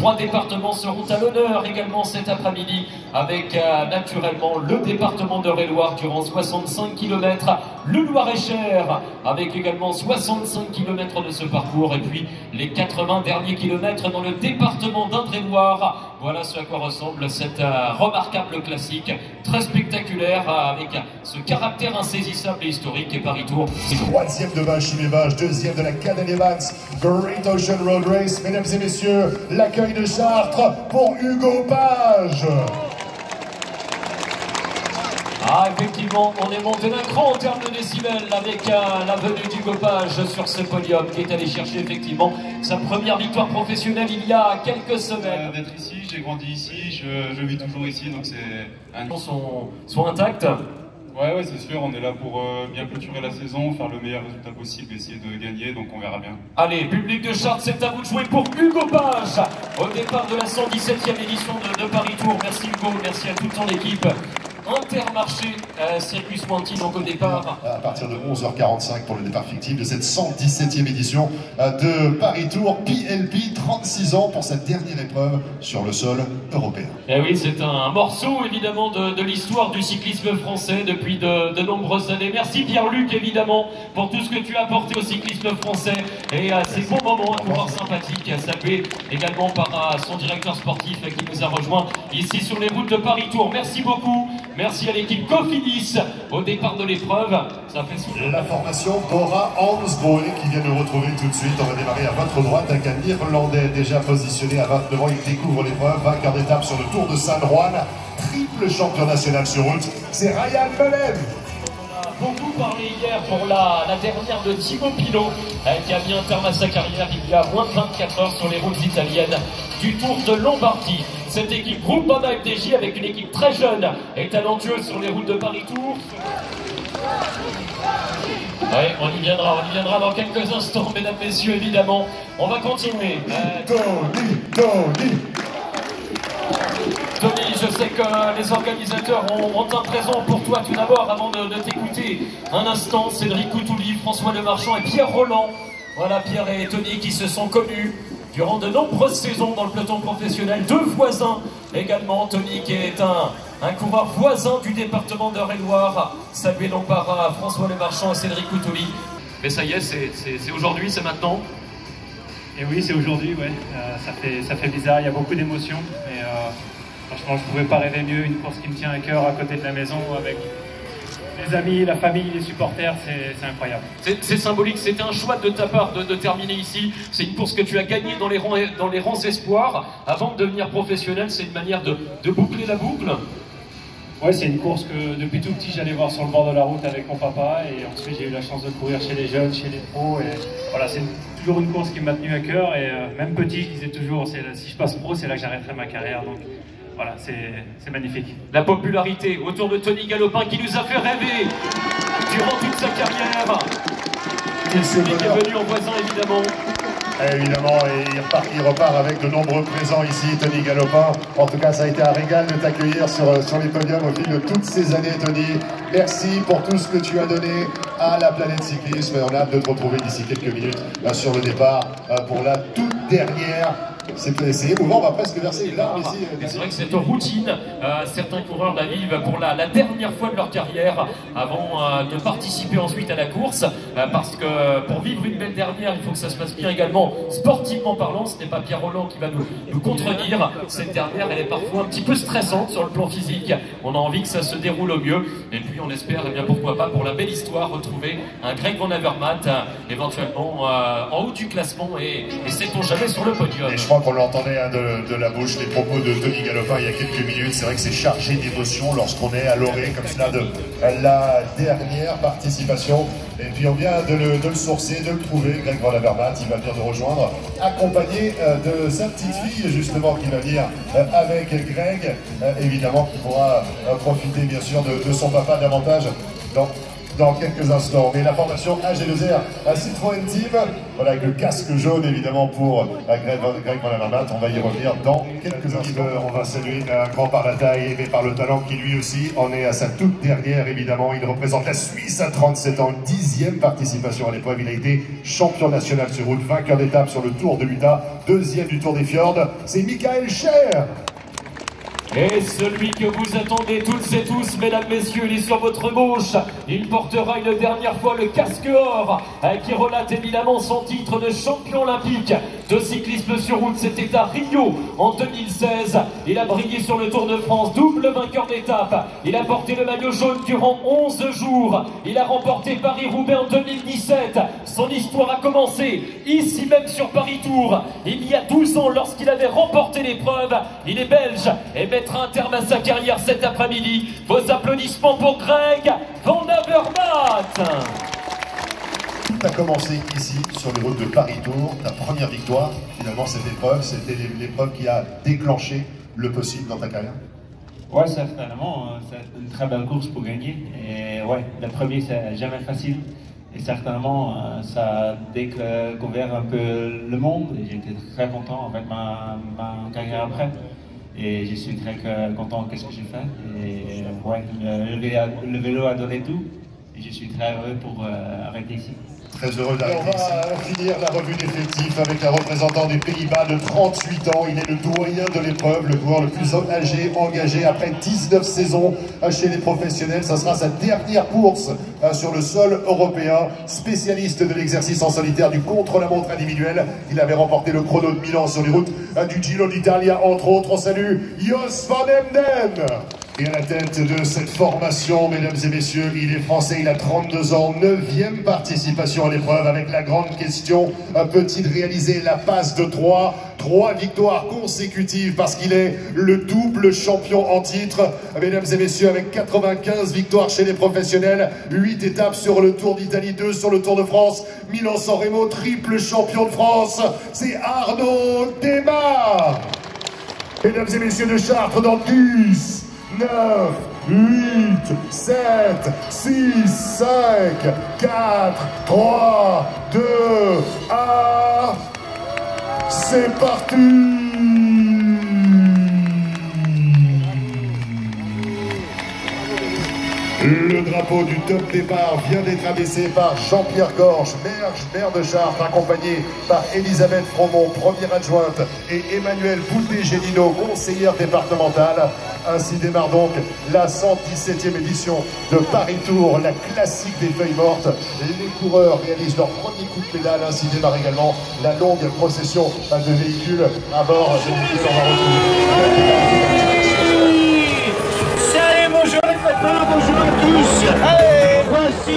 3 départements seront à l'honneur également cet après-midi avec naturellement le département d'Eure-et-Loir durant 65 km, le Loir-et-Cher avec également 65 km de ce parcours et puis les 80 derniers kilomètres dans le département d'Indre-et-Loire. Voilà ce à quoi ressemble cette remarquable classique, très spectaculaire avec ce caractère insaisissable et historique et Paris-Tours. Troisième de Chimay Vache, deuxième de la Caden Evans Great Ocean Road Race. Mesdames et messieurs, l'accueil de Chartres pour Hugo Page. Ah, effectivement, on est monté d'un cran en termes de décibels avec la venue d'Hugo Page sur ce podium qui est allé chercher effectivement sa première victoire professionnelle il y a quelques semaines. D'être ici, j'ai grandi ici, je vis toujours ici, donc c'est un... sont intacts. Ouais, c'est sûr, on est là pour bien clôturer la saison, faire le meilleur résultat possible, essayer de gagner, donc on verra bien. Allez, public de Chartres, c'est à vous de jouer pour Hugo Page au départ de la 117e édition de Paris-Tours. Merci Hugo, merci à toute ton équipe. Intermarché, circuit Swanty, donc au départ. À partir de 11h45 pour le départ fictif de cette 117e édition de Paris-Tours. PLP, 36 ans pour sa dernière épreuve sur le sol européen. Et oui, c'est un morceau évidemment de l'histoire du cyclisme français depuis de nombreuses années. Merci Pierre-Luc évidemment pour tout ce que tu as apporté au cyclisme français et ces bons moments, un coureur sympathique, salué également par son directeur sportif qui nous a rejoint ici sur les routes de Paris-Tours. Merci beaucoup. Merci à l'équipe Cofidis au départ de l'épreuve. Ça fait la formation Bora Hansboe qui vient nous retrouver tout de suite. On va démarrer à votre droite avec un Irlandais déjà positionné à 29 ans. Il découvre l'épreuve, vainqueur d'étape sur le Tour de San Juan, triple champion national sur route. C'est Ryan Mullen. On a beaucoup parlé hier pour la dernière de Thibaut Pinot qui a mis un terme à sa carrière il y a moins de 24 heures sur les routes italiennes du Tour de Lombardie. Cette équipe groupe Honda FDJ avec une équipe très jeune et talentueuse sur les routes de Paris-Tours. Oui, on y viendra dans quelques instants, mesdames, messieurs, évidemment. On va continuer. Tony, je sais que les organisateurs ont un présent pour toi tout d'abord avant de t'écouter. Un instant, Cédric Coutouli, François Lemarchand et Pierre Roland. Voilà, Pierre et Tony qui se sont connus durant de nombreuses saisons dans le peloton professionnel, 2 voisins également. Tony qui est un coureur voisin du département d'Eure-et-Loir, salué donc par François Lemarchand et Cédric Coutouli. Mais ça y est, c'est aujourd'hui, c'est maintenant. Et oui, c'est aujourd'hui, ouais. Ça fait bizarre, il y a beaucoup d'émotions. Mais franchement, je ne pouvais pas rêver mieux, une course qui me tient à cœur à côté de la maison avec les amis, la famille, les supporters, c'est incroyable. C'est symbolique, c'était un choix de ta part de terminer ici. C'est une course que tu as gagnée dans les rangs espoirs. Avant de devenir professionnel, c'est une manière de boucler la boucle. Ouais, c'est une course que depuis tout petit j'allais voir sur le bord de la route avec mon papa et ensuite j'ai eu la chance de courir chez les jeunes, chez les pros et voilà, c'est toujours une course qui m'a tenu à cœur et même petit je disais toujours si je passe pro c'est là que j'arrêterai ma carrière donc voilà, c'est magnifique. La popularité autour de Tony Galopin qui nous a fait rêver durant toute sa carrière. Il est venu en voisin évidemment. Évidemment, et il repart avec de nombreux présents ici, Tony Galopin. En tout cas, ça a été un régal de t'accueillir sur les podiums au fil de toutes ces années, Tony. Merci pour tout ce que tu as donné à la planète cyclisme. On a hâte de te retrouver d'ici quelques minutes sur le départ pour la toute dernière. C'est émouvant, on va presque verser une larme ici. C'est vrai que cette routine, certains coureurs la vivent pour la dernière fois de leur carrière avant de participer ensuite à la course, parce que pour vivre une belle dernière, il faut que ça se passe bien également sportivement parlant. Ce n'est pas Pierre Roland qui va nous contredire. Cette dernière, elle est parfois un petit peu stressante sur le plan physique. On a envie que ça se déroule au mieux. Et puis on espère, eh bien, pourquoi pas, pour la belle histoire, retrouver un Greg Van Avermaet éventuellement en haut du classement et sait-on jamais sur le podium. Et je crois qu'on l'entendait de la bouche, les propos de Tony Galopin il y a quelques minutes. C'est vrai que c'est chargé d'émotion lorsqu'on est à l'orée comme cela de la dernière participation. Et puis on vient de le sourcer, de le trouver, Greg Van Avermaet. Il va venir nous rejoindre, accompagné de sa petite fille justement qui va venir avec Greg, évidemment qui pourra profiter bien sûr de son papa davantage dans quelques instants. Mais la formation AG2R, un Citroën Team, voilà, avec le casque jaune évidemment pour Greg Van Avermaet, on va y revenir dans quelques instants. On va saluer un grand par la taille, aimé par le talent, qui lui aussi en est à sa toute dernière évidemment. Il représente la Suisse à 37 ans, 10e participation à l'épreuve. Il a été champion national sur route, vainqueur d'étape sur le Tour de l'Utah, 2e du Tour des Fjords. C'est Michael Scher. Et celui que vous attendez toutes et tous, mesdames, messieurs, il est sur votre gauche. Il portera une dernière fois le casque or, qui relate évidemment son titre de champion olympique de cyclisme sur route. C'était à Rio en 2016. Il a brillé sur le Tour de France, double vainqueur d'étape. Il a porté le maillot jaune durant 11 jours. Il a remporté Paris-Roubaix en 2017. Son histoire a commencé ici même sur Paris-Tour, il y a 12 ans, lorsqu'il avait remporté l'épreuve. Il est belge et mettra un terme à sa carrière cet après-midi. Vos applaudissements pour Greg Van Avermaet. Tu as commencé ici sur les routes de Paris-Tour, ta première victoire. Finalement, cette épreuve, c'était l'épreuve qui a déclenché le possible dans ta carrière. Ouais, certainement, c'est une très belle course pour gagner. Et ouais, le premier, c'est jamais facile. Et certainement, ça a découvert un peu le monde. Et j'étais très content avec ma carrière après. Et je suis très content de ce que j'ai fait. Et ouais, le vélo a donné tout. Et je suis très heureux pour arrêter ici. Très heureux d'arriver ici. On va finir la revue d'effectifs avec un représentant des Pays-Bas de 38 ans. Il est le doyen de l'épreuve, le coureur le plus âgé, engagé après 19 saisons chez les professionnels. Ça sera sa dernière course sur le sol européen. Spécialiste de l'exercice en solitaire du contre-la-montre individuel. Il avait remporté le chrono de Milan sur les routes du Giro d'Italia, entre autres. On salue Jos van Emden. Et à la tête de cette formation, mesdames et messieurs, il est français, il a 32 ans, 9e participation à l'épreuve avec la grande question, peut-il réaliser la passe de 3 victoires consécutives parce qu'il est le double champion en titre, mesdames et messieurs, avec 95 victoires chez les professionnels, 8 étapes sur le Tour d'Italie, 2 sur le Tour de France, Milan-San Remo, triple champion de France, c'est Arnaud Démare. Mesdames et messieurs de Chartres dans 10, 9, 8, 7, 6, 5, 4, 3, 2, 1, c'est parti! Le drapeau du top départ vient d'être abaissé par Jean-Pierre Gorge, maire de Chartres, accompagné par Elisabeth Fromont, première adjointe, et Emmanuel Boutet-Gélineau, conseillère départementale. Ainsi démarre donc la 117e édition de Paris-Tour, la classique des feuilles mortes. Les coureurs réalisent leur premier coup de pédale. Ainsi démarre également la longue procession de véhicules à bord de l'équipe. On va retrouver. Bonjour à tous. Allez, voici